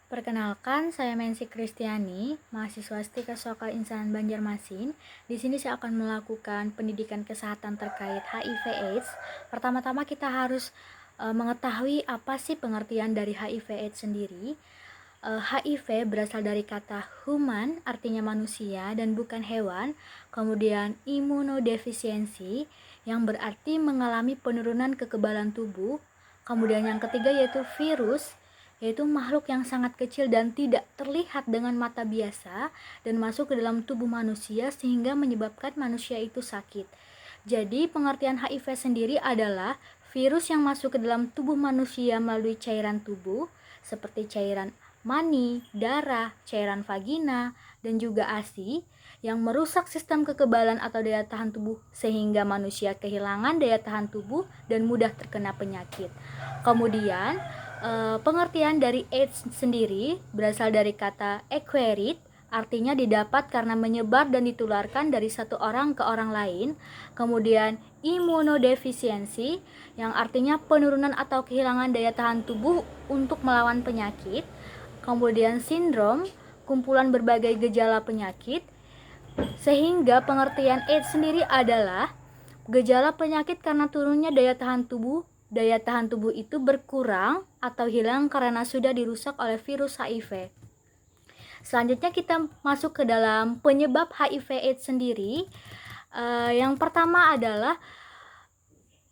Perkenalkan, saya Mensi Kristiani, mahasiswa STIK Sokal Insanan Banjarmasin. Di sini saya akan melakukan pendidikan kesehatan terkait HIV/AIDS. Pertama-tama kita harus mengetahui apa sih pengertian dari HIV/AIDS sendiri. HIV berasal dari kata human, artinya manusia dan bukan hewan. Kemudian imunodefisiensi, yang berarti mengalami penurunan kekebalan tubuh. Kemudian yang ketiga yaitu virus, yaitu makhluk yang sangat kecil dan tidak terlihat dengan mata biasa dan masuk ke dalam tubuh manusia sehingga menyebabkan manusia itu sakit. Jadi pengertian HIV sendiri adalah virus yang masuk ke dalam tubuh manusia melalui cairan tubuh seperti cairan mani, darah, cairan vagina, dan juga ASI yang merusak sistem kekebalan atau daya tahan tubuh sehingga manusia kehilangan daya tahan tubuh dan mudah terkena penyakit. Kemudian pengertian dari AIDS sendiri berasal dari kata acquired, artinya didapat karena menyebar dan ditularkan dari satu orang ke orang lain. Kemudian imunodefisiensi, yang artinya penurunan atau kehilangan daya tahan tubuh untuk melawan penyakit. Kemudian sindrom, kumpulan berbagai gejala penyakit. Sehingga pengertian AIDS sendiri adalah gejala penyakit karena turunnya daya tahan tubuh. Daya tahan tubuh itu berkurang atau hilang karena sudah dirusak oleh virus HIV. Selanjutnya kita masuk ke dalam penyebab HIV/AIDS sendiri. Yang pertama adalah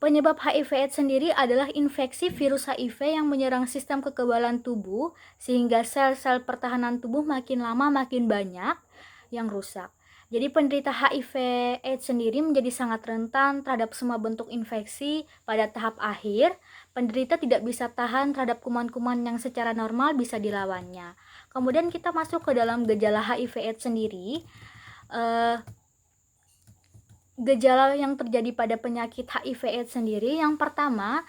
penyebab HIV/AIDS sendiri adalah infeksi virus HIV yang menyerang sistem kekebalan tubuh sehingga sel-sel pertahanan tubuh makin lama makin banyak yang rusak. Jadi penderita HIV/AIDS sendiri menjadi sangat rentan terhadap semua bentuk infeksi. Pada tahap akhir, penderita tidak bisa tahan terhadap kuman-kuman yang secara normal bisa dilawannya. Kemudian kita masuk ke dalam gejala HIV/AIDS sendiri. Gejala yang terjadi pada penyakit HIV/AIDS sendiri, yang pertama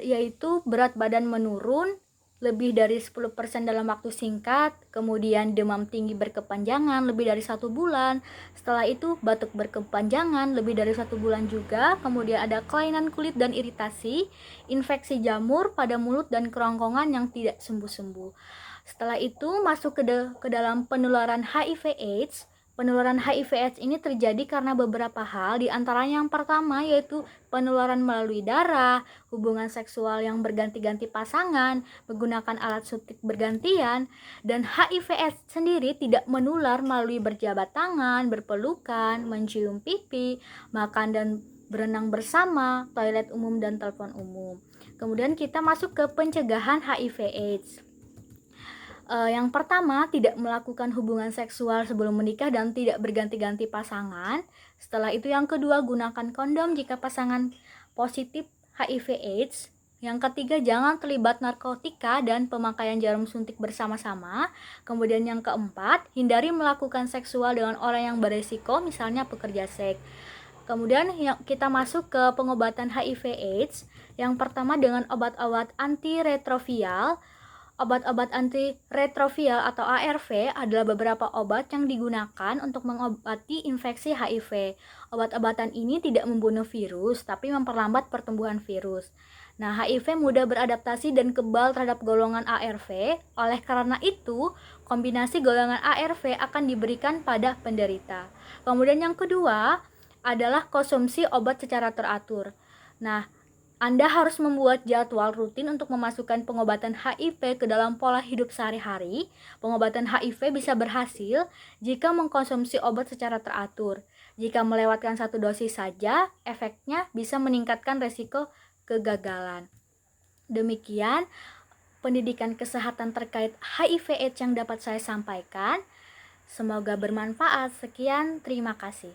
yaitu berat badan menurun lebih dari 10% dalam waktu singkat, kemudian demam tinggi berkepanjangan lebih dari 1 bulan, setelah itu batuk berkepanjangan lebih dari 1 bulan juga, kemudian ada kelainan kulit dan iritasi, infeksi jamur pada mulut dan kerongkongan yang tidak sembuh-sembuh. Setelah itu masuk ke dalam penularan HIV/AIDS. Penularan HIV/AIDS ini terjadi karena beberapa hal, di antaranya yang pertama yaitu penularan melalui darah, hubungan seksual yang berganti-ganti pasangan, menggunakan alat suntik bergantian, dan HIV/AIDS sendiri tidak menular melalui berjabat tangan, berpelukan, mencium pipi, makan dan berenang bersama, toilet umum dan telepon umum. Kemudian kita masuk ke pencegahan HIV/AIDS. Yang pertama, tidak melakukan hubungan seksual sebelum menikah dan tidak berganti-ganti pasangan. Setelah itu yang kedua, gunakan kondom jika pasangan positif HIV/AIDS. Yang ketiga, jangan terlibat narkotika dan pemakaian jarum suntik bersama-sama. Kemudian yang keempat, hindari melakukan seksual dengan orang yang beresiko, misalnya pekerja seks. Kemudian kita masuk ke pengobatan HIV/AIDS. Yang pertama dengan obat-obat antiretroviral. Obat-obat antiretroviral atau ARV adalah beberapa obat yang digunakan untuk mengobati infeksi HIV. Obat-obatan ini tidak membunuh virus, tapi memperlambat pertumbuhan virus. Nah, HIV mudah beradaptasi dan kebal terhadap golongan ARV. Oleh karena itu, kombinasi golongan ARV akan diberikan pada penderita. Kemudian yang kedua adalah konsumsi obat secara teratur. Nah, Anda harus membuat jadwal rutin untuk memasukkan pengobatan HIV ke dalam pola hidup sehari-hari. Pengobatan HIV bisa berhasil jika mengkonsumsi obat secara teratur. Jika melewatkan 1 dosis saja, efeknya bisa meningkatkan resiko kegagalan. Demikian pendidikan kesehatan terkait HIV/AIDS yang dapat saya sampaikan. Semoga bermanfaat. Sekian, terima kasih.